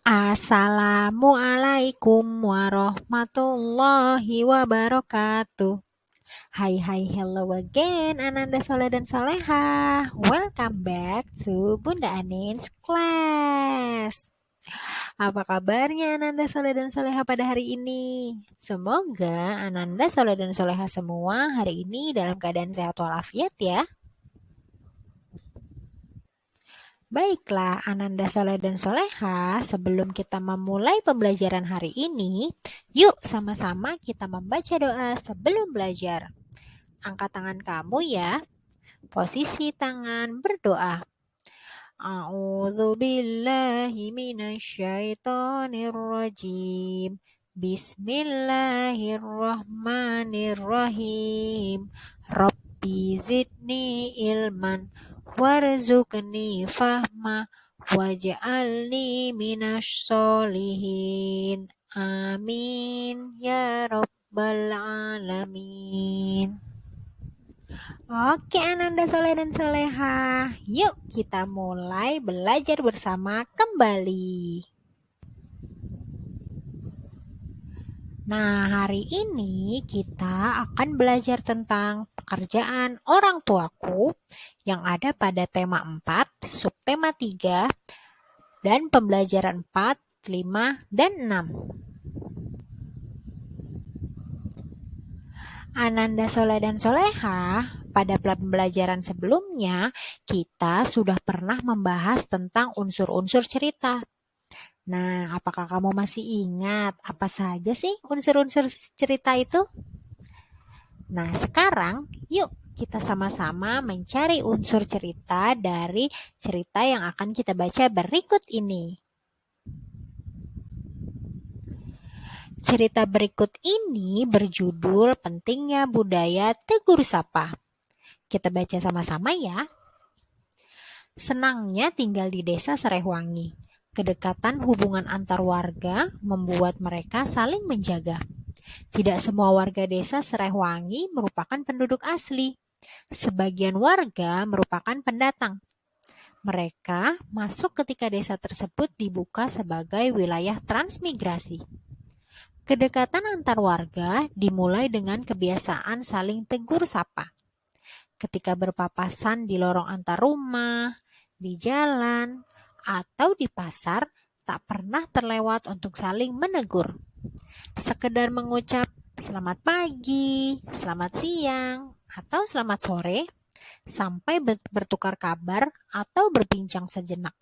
Assalamualaikum warahmatullahi wabarakatuh. Hai hai hello again Ananda Soleh dan Soleha. Welcome back to Bunda Anin's class. Apa kabarnya Ananda Soleh dan Soleha pada hari ini? Semoga Ananda Soleh dan Soleha semua hari ini dalam keadaan sehat walafiat ya. Baiklah, Ananda Soleh dan Soleha, sebelum kita memulai pembelajaran hari ini, yuk sama-sama kita membaca doa sebelum belajar. Angkat tangan kamu ya, posisi tangan berdoa. A'udzu billahi minasyaitonir rajim. Bismillahirrahmanirrahim. Rabbi zidni ilman warzuqni fahma waj'alni minasy sholihin. Amin ya rabbal alamin. Oke Ananda Soleh dan Soleha, yuk kita mulai belajar bersama kembali. Nah, hari ini kita akan belajar tentang pekerjaan orang tuaku yang ada pada tema 4, subtema 3, dan pembelajaran 4, 5, dan 6. Ananda Soleh dan Soleha, pada pembelajaran sebelumnya kita sudah pernah membahas tentang unsur-unsur cerita. Nah, apakah kamu masih ingat apa saja sih unsur-unsur cerita itu? Nah, sekarang yuk kita sama-sama mencari unsur cerita dari cerita yang akan kita baca berikut ini. Cerita berikut ini berjudul Pentingnya Budaya Tegur Sapa. Kita baca sama-sama ya. Senangnya tinggal di desa Serehwangi. Kedekatan hubungan antar warga membuat mereka saling menjaga. Tidak semua warga desa Serehwangi merupakan penduduk asli. Sebagian warga merupakan pendatang. Mereka masuk ketika desa tersebut dibuka sebagai wilayah transmigrasi. Kedekatan antar warga dimulai dengan kebiasaan saling tegur sapa. Ketika berpapasan di lorong antar rumah, di jalan, atau di pasar, tak pernah terlewat untuk saling menegur. Sekedar mengucap selamat pagi, selamat siang, atau selamat sore, sampai bertukar kabar atau berbincang sejenak.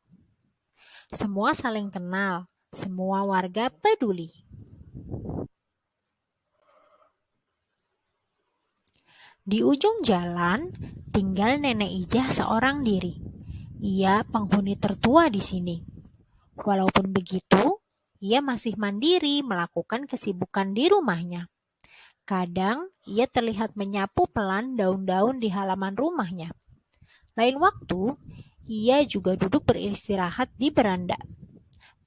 Semua saling kenal, semua warga peduli. Di ujung jalan tinggal Nenek Ijah seorang diri. Ia penghuni tertua di sini. Walaupun begitu, ia masih mandiri melakukan kesibukan di rumahnya. Kadang ia terlihat menyapu pelan daun-daun di halaman rumahnya. Lain waktu, ia juga duduk beristirahat di beranda.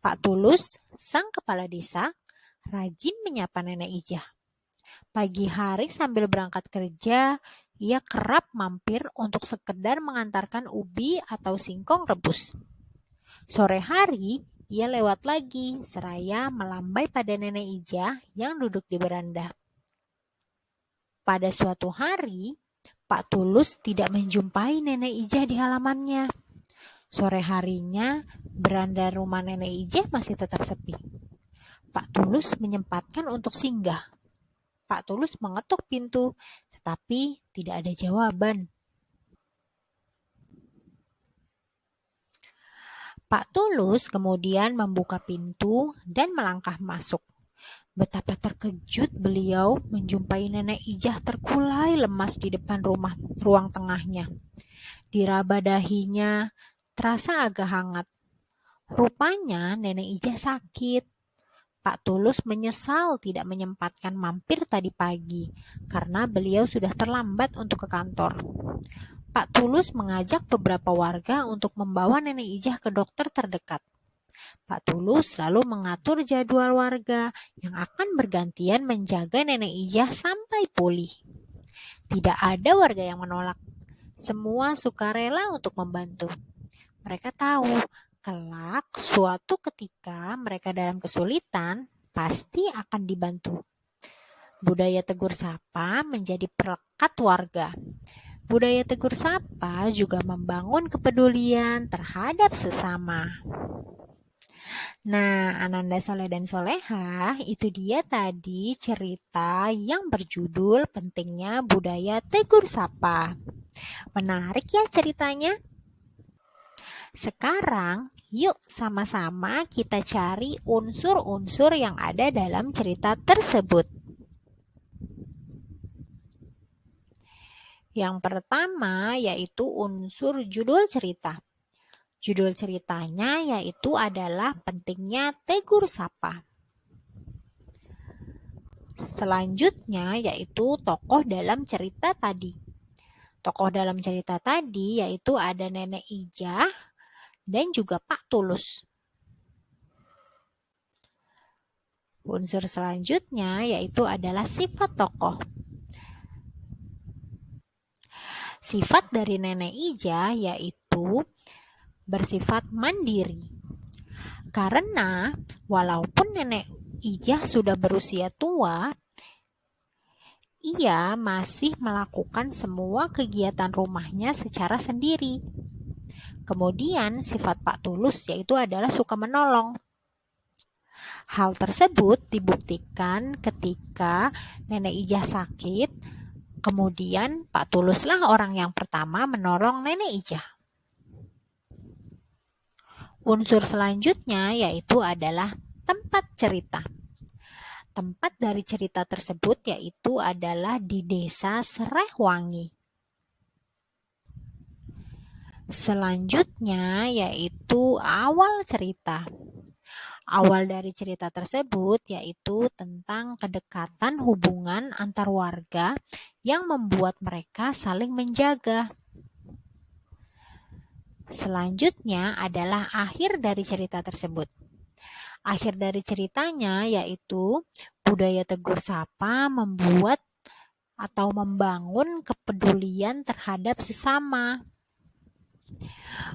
Pak Tulus, sang kepala desa, rajin menyapa Nenek Ijah. Pagi hari sambil berangkat kerja, ia kerap mampir untuk sekedar mengantarkan ubi atau singkong rebus. Sore hari, ia lewat lagi seraya melambai pada Nenek Ijah yang duduk di beranda. Pada suatu hari, Pak Tulus tidak menjumpai Nenek Ijah di halamannya. Sore harinya, beranda rumah Nenek Ijah masih tetap sepi. Pak Tulus menyempatkan untuk singgah. Pak Tulus mengetuk pintu, tetapi tidak ada jawaban. Pak Tulus kemudian membuka pintu dan melangkah masuk. Betapa terkejut beliau menjumpai Nenek Ijah terkulai lemas di depan ruang tengahnya. Diraba dahinya terasa agak hangat. Rupanya Nenek Ijah sakit. Pak Tulus menyesal tidak menyempatkan mampir tadi pagi karena beliau sudah terlambat untuk ke kantor. Pak Tulus mengajak beberapa warga untuk membawa Nenek Ijah ke dokter terdekat. Pak Tulus lalu mengatur jadwal warga yang akan bergantian menjaga Nenek Ijah sampai pulih. Tidak ada warga yang menolak. Semua sukarela untuk membantu. Mereka tahu kelak suatu ketika mereka dalam kesulitan pasti akan dibantu. Budaya tegur sapa menjadi perekat warga. Budaya tegur sapa juga membangun kepedulian terhadap sesama. Nah, Ananda Soleh dan Soleha, itu dia tadi cerita yang berjudul Pentingnya Budaya Tegur Sapa. Menarik ya ceritanya? Sekarang, yuk sama-sama kita cari unsur-unsur yang ada dalam cerita tersebut. Yang pertama yaitu unsur judul cerita. Judul ceritanya yaitu adalah pentingnya tegur sapa. Selanjutnya yaitu tokoh dalam cerita tadi. Tokoh dalam cerita tadi yaitu ada Nenek Ijah dan juga Pak Tulus. Unsur selanjutnya yaitu adalah sifat tokoh. Sifat dari Nenek Ijah yaitu bersifat mandiri. Karena walaupun Nenek Ijah sudah berusia tua, ia masih melakukan semua kegiatan rumahnya secara sendiri. Kemudian sifat Pak Tulus yaitu adalah suka menolong. Hal tersebut dibuktikan ketika Nenek Ijah sakit, kemudian Pak Tuluslah orang yang pertama menolong Nenek Ijah. Unsur selanjutnya yaitu adalah tempat cerita. Tempat dari cerita tersebut yaitu adalah di Desa Serehwangi. Selanjutnya yaitu awal cerita. Awal dari cerita tersebut yaitu tentang kedekatan hubungan antar warga yang membuat mereka saling menjaga. Selanjutnya adalah akhir dari cerita tersebut. Akhir dari ceritanya yaitu budaya tegur sapa membuat atau membangun kepedulian terhadap sesama.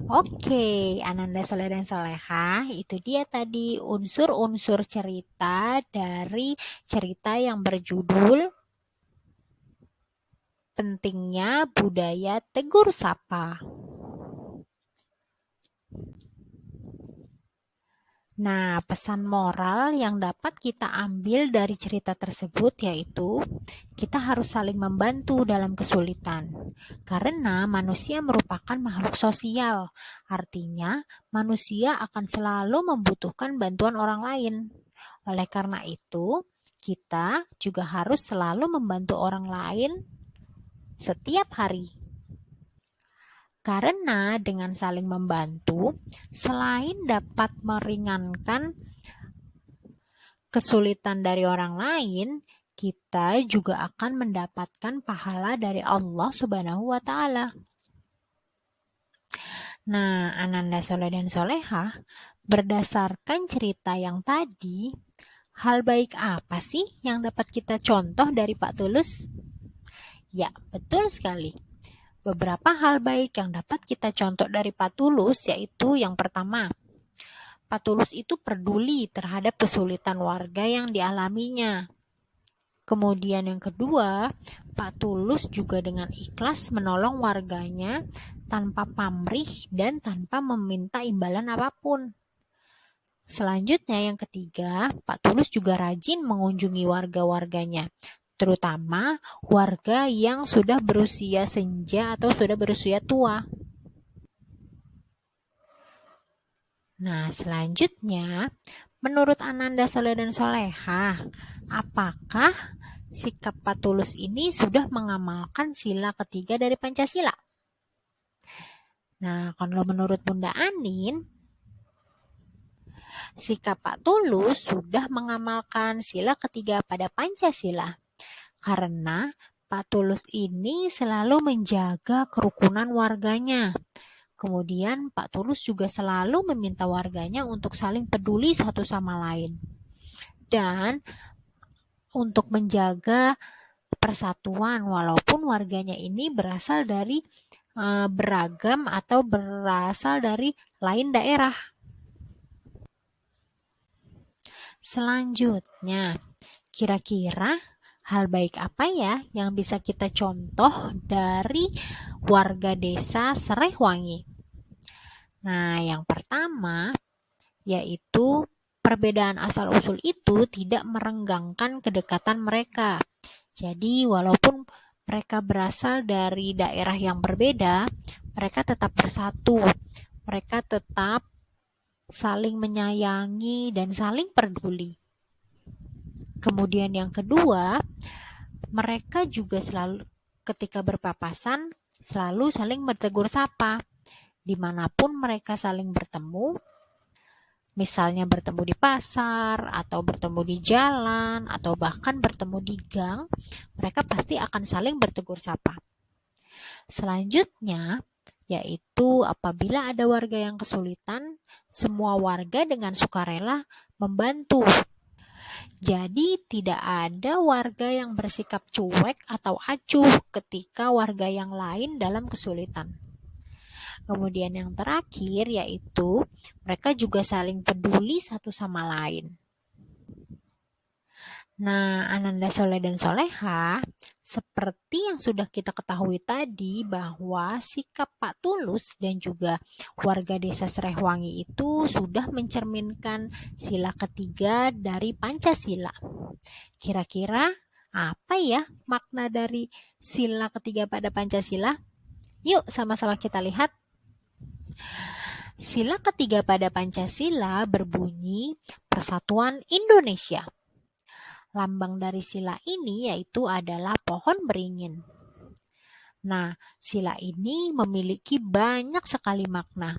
Oke, Ananda Soleh dan Soleha, itu dia tadi unsur-unsur cerita dari cerita yang berjudul Pentingnya Budaya Tegur Sapa. Nah, pesan moral yang dapat kita ambil dari cerita tersebut yaitu kita harus saling membantu dalam kesulitan. Karena manusia merupakan makhluk sosial, artinya manusia akan selalu membutuhkan bantuan orang lain. Oleh karena itu, kita juga harus selalu membantu orang lain setiap hari. Karena dengan saling membantu, selain dapat meringankan kesulitan dari orang lain, kita juga akan mendapatkan pahala dari Allah Subhanahu wa Ta'ala. Nah, Ananda Soleh dan Soleha, berdasarkan cerita yang tadi, hal baik apa sih yang dapat kita contoh dari Pak Tulus? Ya, betul sekali. Beberapa hal baik yang dapat kita contoh dari Pak Tulus yaitu yang pertama, Pak Tulus itu peduli terhadap kesulitan warga yang dialaminya. Kemudian yang kedua, Pak Tulus juga dengan ikhlas menolong warganya tanpa pamrih dan tanpa meminta imbalan apapun. Selanjutnya yang ketiga, Pak Tulus juga rajin mengunjungi warga-warganya, terutama warga yang sudah berusia senja atau sudah berusia tua. Nah, selanjutnya, menurut Ananda Soleh dan Soleha, apakah sikap Pak Tulus ini sudah mengamalkan sila ketiga dari Pancasila? Nah, kalau menurut Bunda Anin, sikap Pak Tulus sudah mengamalkan sila ketiga pada Pancasila. Karena Pak Tulus ini selalu menjaga kerukunan warganya. Kemudian Pak Tulus juga selalu meminta warganya untuk saling peduli satu sama lain. Dan untuk menjaga persatuan walaupun warganya ini berasal dari beragam atau berasal dari lain daerah. Selanjutnya, kira-kira hal baik apa ya yang bisa kita contoh dari warga desa Serehwangi? Nah, yang pertama yaitu perbedaan asal-usul itu tidak merenggangkan kedekatan mereka. Jadi, walaupun mereka berasal dari daerah yang berbeda, mereka tetap bersatu. Mereka tetap saling menyayangi dan saling peduli. Kemudian yang kedua, mereka juga selalu ketika berpapasan selalu saling bertegur sapa. Dimanapun mereka saling bertemu, misalnya bertemu di pasar, atau bertemu di jalan, atau bahkan bertemu di gang, mereka pasti akan saling bertegur sapa. Selanjutnya, yaitu apabila ada warga yang kesulitan, semua warga dengan sukarela membantu. Jadi tidak ada warga yang bersikap cuek atau acuh ketika warga yang lain dalam kesulitan. Kemudian yang terakhir yaitu mereka juga saling peduli satu sama lain. Nah, Ananda Soleh dan Soleha, seperti yang sudah kita ketahui tadi bahwa sikap Pak Tulus dan juga warga desa Serehwangi itu sudah mencerminkan sila ketiga dari Pancasila. Kira-kira apa ya makna dari sila ketiga pada Pancasila? Yuk sama-sama kita lihat. Sila ketiga pada Pancasila berbunyi Persatuan Indonesia. Lambang dari sila ini yaitu adalah pohon beringin. Nah, sila ini memiliki banyak sekali makna.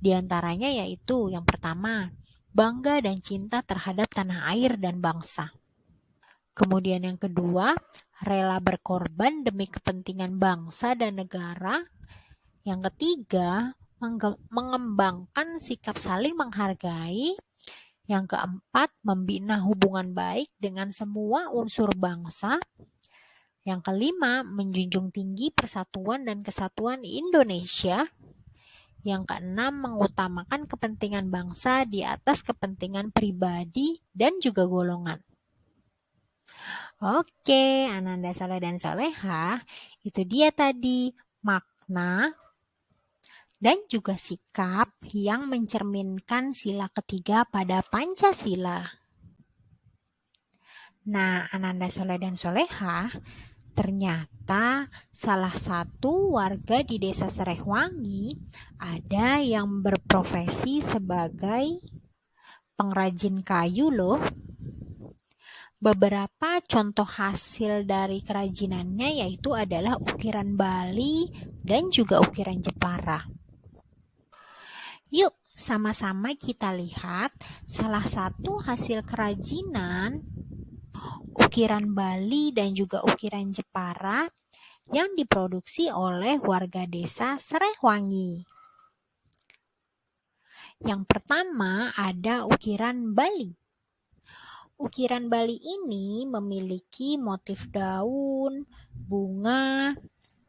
Di antaranya yaitu yang pertama, bangga dan cinta terhadap tanah air dan bangsa. Kemudian yang kedua, rela berkorban demi kepentingan bangsa dan negara. Yang ketiga, mengembangkan sikap saling menghargai. Yang keempat, membina hubungan baik dengan semua unsur bangsa. Yang kelima, menjunjung tinggi persatuan dan kesatuan Indonesia. Yang keenam, mengutamakan kepentingan bangsa di atas kepentingan pribadi dan juga golongan. Oke, Ananda Soleh dan Soleha, itu dia tadi makna dan juga sikap yang mencerminkan sila ketiga pada Pancasila. Nah, Ananda Soleh dan Soleha, ternyata salah satu warga di desa Serehwangi ada yang berprofesi sebagai pengrajin kayu loh. Beberapa contoh hasil dari kerajinannya yaitu adalah ukiran Bali dan juga ukiran Jepara. Yuk, sama-sama kita lihat salah satu hasil kerajinan ukiran Bali dan juga ukiran Jepara yang diproduksi oleh warga desa Serehwangi. Yang pertama ada ukiran Bali. Ukiran Bali ini memiliki motif daun, bunga,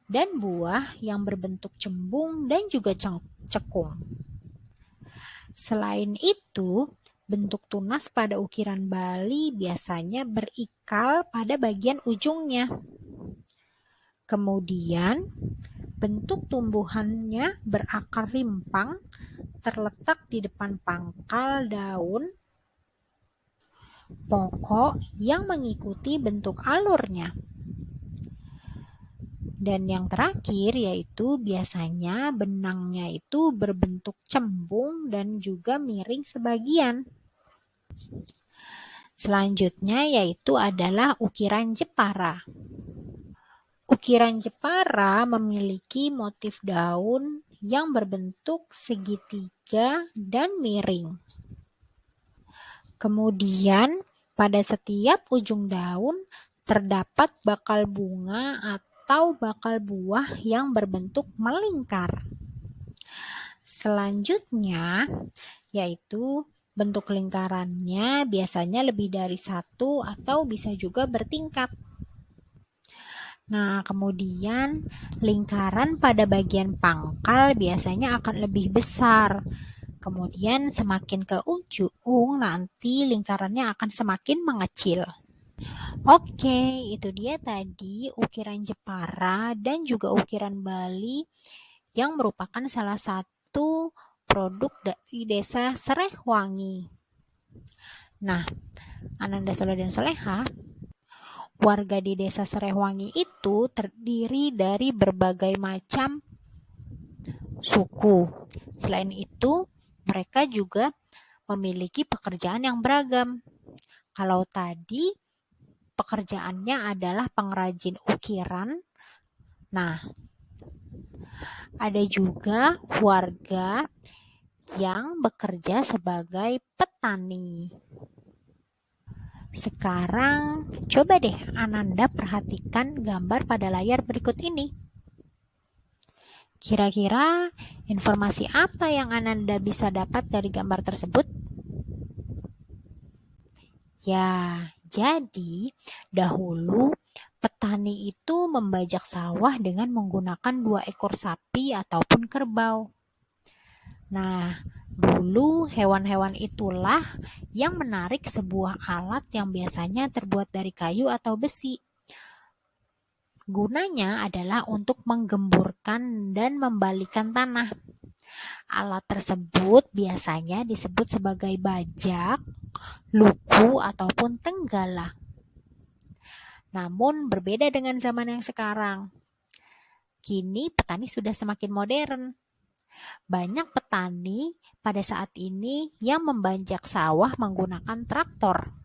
dan buah yang berbentuk cembung dan juga cekung. Selain itu, bentuk tunas pada ukiran Bali biasanya berikal pada bagian ujungnya. Kemudian, bentuk tumbuhannya berakar rimpang terletak di depan pangkal daun pokok yang mengikuti bentuk alurnya. Dan yang terakhir yaitu biasanya benangnya itu berbentuk cembung dan juga miring sebagian. Selanjutnya yaitu adalah ukiran Jepara. Ukiran Jepara memiliki motif daun yang berbentuk segitiga dan miring. Kemudian pada setiap ujung daun terdapat bakal bunga atau bakal buah yang berbentuk melingkar. Selanjutnya yaitu bentuk lingkarannya biasanya lebih dari satu atau bisa juga bertingkat. Nah, kemudian lingkaran pada bagian pangkal biasanya akan lebih besar Kemudian semakin ke ujung nanti lingkarannya akan semakin mengecil. Oke, itu dia tadi ukiran Jepara dan juga ukiran Bali yang merupakan salah satu produk dari desa Serehwangi. Nah, Ananda Soleh dan Soleha, warga di desa Serehwangi itu terdiri dari berbagai macam suku. Selain itu, mereka juga memiliki pekerjaan yang beragam. Kalau tadi pekerjaannya adalah pengrajin ukiran, nah ada juga warga yang bekerja sebagai petani. Sekarang coba deh Ananda perhatikan gambar pada layar berikut ini. Kira-kira informasi apa yang Ananda bisa dapat dari gambar tersebut? Ya, jadi dahulu petani itu membajak sawah dengan menggunakan 2 ekor sapi ataupun kerbau. Nah, dulu hewan-hewan itulah yang menarik sebuah alat yang biasanya terbuat dari kayu atau besi. Gunanya adalah untuk menggemburkan dan membalikan tanah. Alat tersebut biasanya disebut sebagai bajak, luku, ataupun tenggala. Namun berbeda dengan zaman yang sekarang. Kini petani sudah semakin modern. Banyak petani pada saat ini yang membajak sawah menggunakan traktor.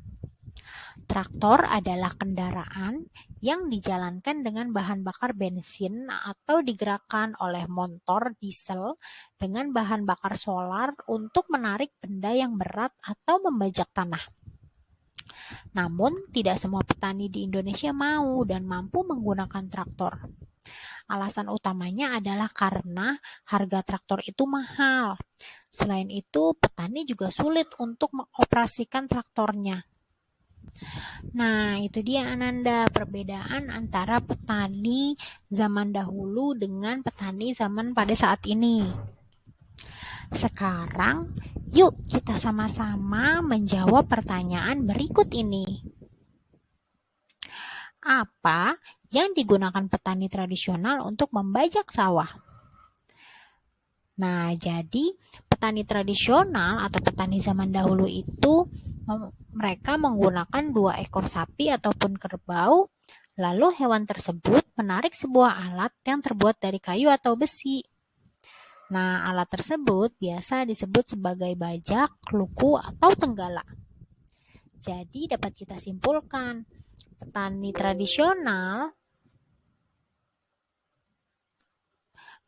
Traktor adalah kendaraan yang dijalankan dengan bahan bakar bensin atau digerakkan oleh motor diesel dengan bahan bakar solar untuk menarik benda yang berat atau membajak tanah. Namun, tidak semua petani di Indonesia mau dan mampu menggunakan traktor. Alasan utamanya adalah karena harga traktor itu mahal. Selain itu, petani juga sulit untuk mengoperasikan traktornya. Nah, itu dia Ananda, perbedaan antara petani zaman dahulu dengan petani zaman pada saat ini. Sekarang, yuk kita sama-sama menjawab pertanyaan berikut ini. Apa yang digunakan petani tradisional untuk membajak sawah? Nah, jadi petani tradisional atau petani zaman dahulu itu mereka menggunakan 2 ekor sapi ataupun kerbau, lalu hewan tersebut menarik sebuah alat yang terbuat dari kayu atau besi. Nah, alat tersebut biasa disebut sebagai bajak, luku, atau tenggala. Jadi dapat kita simpulkan, petani tradisional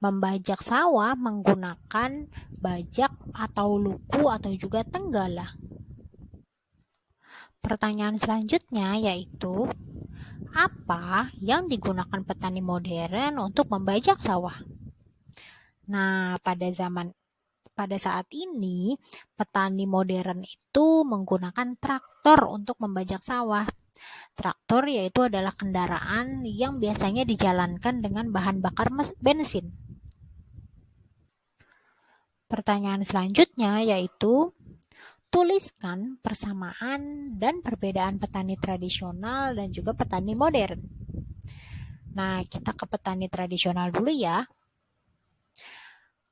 membajak sawah menggunakan bajak atau luku atau juga tenggala. Pertanyaan selanjutnya yaitu, apa yang digunakan petani modern untuk membajak sawah? Nah, pada saat ini, petani modern itu menggunakan traktor untuk membajak sawah. Traktor yaitu adalah kendaraan yang biasanya dijalankan dengan bahan bakar bensin. Pertanyaan selanjutnya yaitu, tuliskan persamaan dan perbedaan petani tradisional dan juga petani modern. Nah, kita ke petani tradisional dulu ya.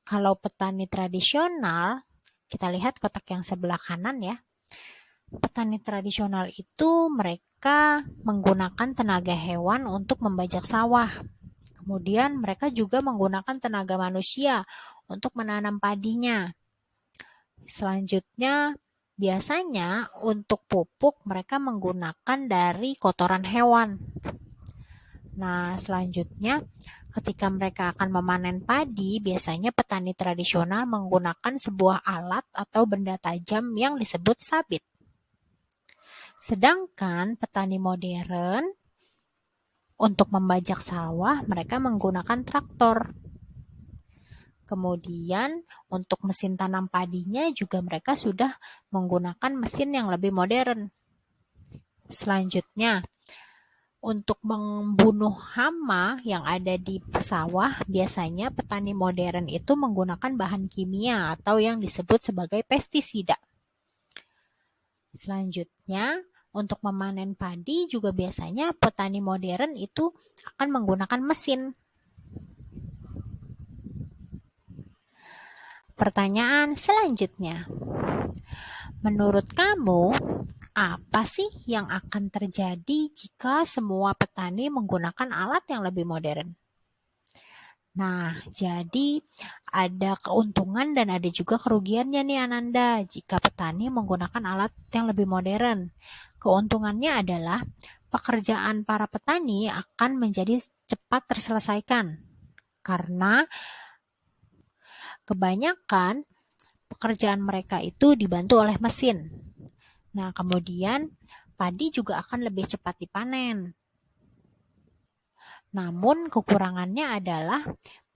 Kalau petani tradisional, kita lihat kotak yang sebelah kanan ya. Petani tradisional itu mereka menggunakan tenaga hewan untuk membajak sawah. Kemudian mereka juga menggunakan tenaga manusia untuk menanam padinya. Selanjutnya, biasanya untuk pupuk mereka menggunakan dari kotoran hewan. Nah, selanjutnya ketika mereka akan memanen padi, biasanya petani tradisional menggunakan sebuah alat atau benda tajam yang disebut sabit. Sedangkan petani modern untuk membajak sawah, mereka menggunakan traktor. Kemudian untuk mesin tanam padinya juga mereka sudah menggunakan mesin yang lebih modern. Selanjutnya, Untuk membunuh hama yang ada di sawah, biasanya petani modern itu menggunakan bahan kimia atau yang disebut sebagai pestisida. Selanjutnya, untuk memanen padi juga biasanya petani modern itu akan menggunakan mesin. Pertanyaan selanjutnya, menurut kamu, apa sih yang akan terjadi jika semua petani menggunakan alat yang lebih modern? Nah, jadi ada keuntungan dan ada juga kerugiannya nih Ananda jika petani menggunakan alat yang lebih modern. Keuntungannya adalah pekerjaan para petani akan menjadi cepat terselesaikan karena kebanyakan pekerjaan mereka itu dibantu oleh mesin. Nah, kemudian padi juga akan lebih cepat dipanen. Namun kekurangannya adalah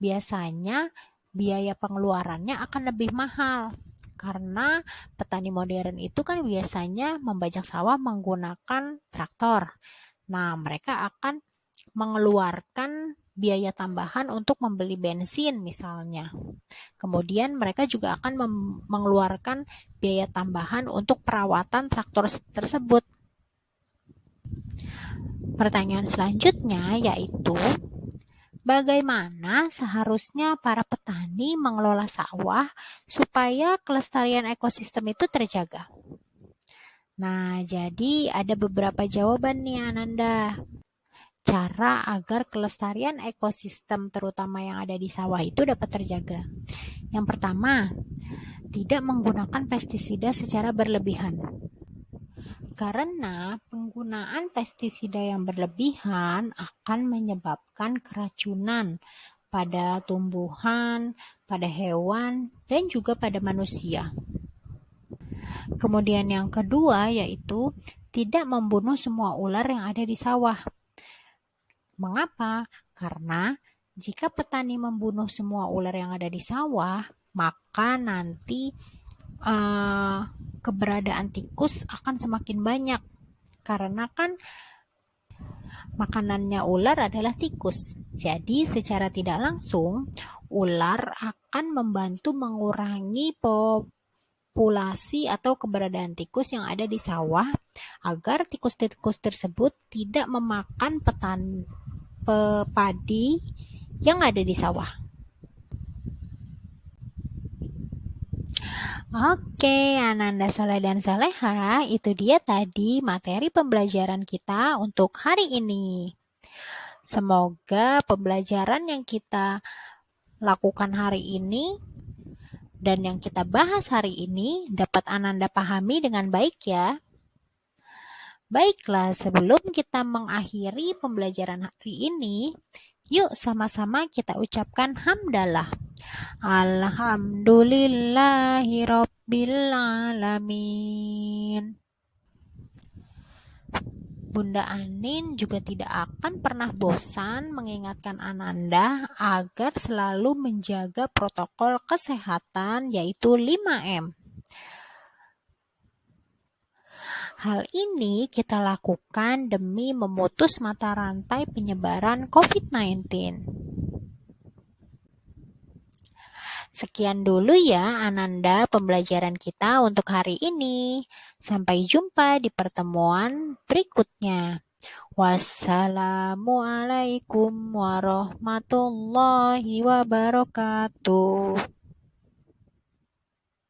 biasanya biaya pengeluarannya akan lebih mahal karena petani modern itu kan biasanya membajak sawah menggunakan traktor. Nah, mereka akan mengeluarkan biaya tambahan untuk membeli bensin misalnya. Kemudian mereka juga akan mengeluarkan biaya tambahan untuk perawatan traktor tersebut. Pertanyaan selanjutnya yaitu, bagaimana seharusnya para petani mengelola sawah supaya kelestarian ekosistem itu terjaga? Nah, jadi ada beberapa jawaban nih Ananda. Cara agar kelestarian ekosistem terutama yang ada di sawah itu dapat terjaga. Yang pertama, tidak menggunakan pestisida secara berlebihan. Karena penggunaan pestisida yang berlebihan akan menyebabkan keracunan pada tumbuhan, pada hewan, dan juga pada manusia. Kemudian yang kedua yaitu tidak membunuh semua ular yang ada di sawah. Mengapa? Karena jika petani membunuh semua ular yang ada di sawah, maka nanti keberadaan tikus akan semakin banyak. Karena kan makanannya ular adalah tikus. Jadi secara tidak langsung, ular akan membantu mengurangi populasi atau keberadaan tikus yang ada di sawah agar tikus-tikus tersebut tidak memakan padi yang ada di sawah. Oke, Ananda Saleh dan Saleha, itu dia tadi materi pembelajaran kita untuk hari ini. Semoga pembelajaran yang kita lakukan hari ini dan yang kita bahas hari ini dapat Ananda pahami dengan baik ya. Baiklah, sebelum kita mengakhiri pembelajaran hari ini, yuk sama-sama kita ucapkan hamdalah. Alhamdulillahirabbil alamin. Bunda Anin juga tidak akan pernah bosan mengingatkan Ananda agar selalu menjaga protokol kesehatan yaitu 5M. Hal ini kita lakukan demi memutus mata rantai penyebaran COVID-19. Sekian dulu ya Ananda pembelajaran kita untuk hari ini. Sampai jumpa di pertemuan berikutnya. Wassalamualaikum warahmatullahi wabarakatuh.